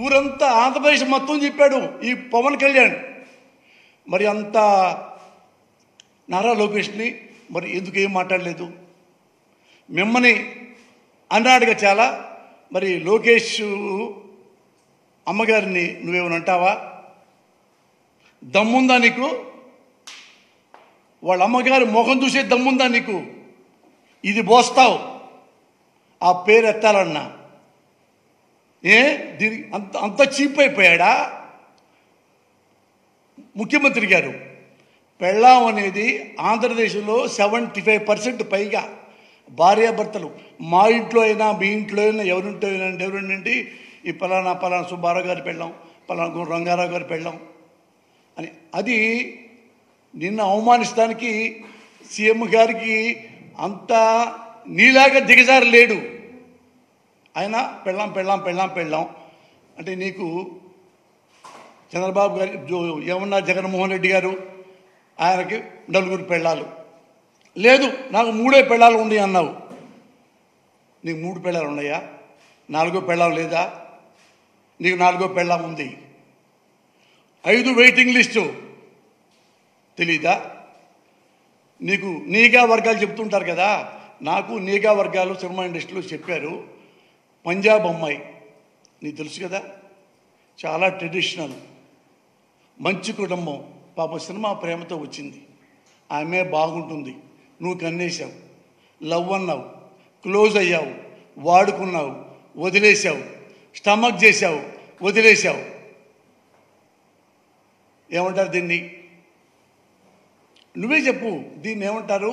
ఊరంతా ఆంధ్రప్రదేశ్ మొత్తం చెప్పాడు ఈ పవన్ కళ్యాణ్. మరి అంత నారా లోకేష్ని మరి ఎందుకు ఏం మాట్లాడలేదు? మిమ్మల్ని అన్నాడుగా చాలా. మరి లోకేష్ అమ్మగారిని నువ్వేమని అంటావా? దమ్ముందా నీకు? వాళ్ళ అమ్మగారి ముఖం చూసే దమ్ముందా నీకు? ఇది పోస్తావు ఆ పేరు ఎత్తాలన్నా. దీనికి అంత చీప్ అయిపోయాడా ముఖ్యమంత్రి గారు? పెళ్ళాం అనేది ఆంధ్రదేశంలో 75% పైగా భార్యాభర్తలు. మా ఇంట్లో అయినా మీ ఇంట్లో అయినా ఎవరింటి ఈ పలానా సుబ్బారావు గారి పెళ్ళాం, పలానా రంగారావు గారి పెళ్ళాం అని. అది నిన్న అవమానిస్తానికి సీఎం గారికి అంత నీలాగా దిగజారు లేడు. ఆయన పెళ్ళాం అంటే నీకు చంద్రబాబు గారి ఏమన్నా జగన్మోహన్ రెడ్డి గారు ఆయనకి 4 పెళ్ళాలు లేదు, నాకు 3 పెళ్ళాలు ఉన్నాయి అన్నావు. నీకు 3 పెళ్ళాలు ఉన్నాయా? 4వ పెళ్ళాం లేదా? నీకు 4వ పెళ్ళాం ఉంది. 5 వెయిటింగ్ లిస్టు తెలీదా నీకు? నీగా వర్గాలు చెప్తుంటారు కదా. నాకు నీగా వర్గాలు సినిమా ఇండస్ట్రీలో చెప్పారు. పంజాబ్ అమ్మాయి నీకు తెలుసు కదా, చాలా ట్రెడిషనల్, మంచి కుటుంబం. పాప సినిమా ప్రేమతో వచ్చింది. ఆమె బాగుంటుంది. నువ్వు కన్నేసావు, లవ్ అన్నావు, క్లోజ్ అయ్యావు, వాడుకున్నావు, వదిలేసావు, స్టమక్ చేసావు, వదిలేసావు. ఏమంటారు దీన్ని? నువ్వే చెప్పు. దీన్ని ఏమంటారు?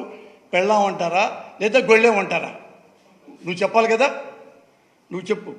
పెళ్ళాం అంటారా లేదా గొళ్ళెం అంటారా? నువ్వు చెప్పాలి కదా, నువ్వు చెప్పు.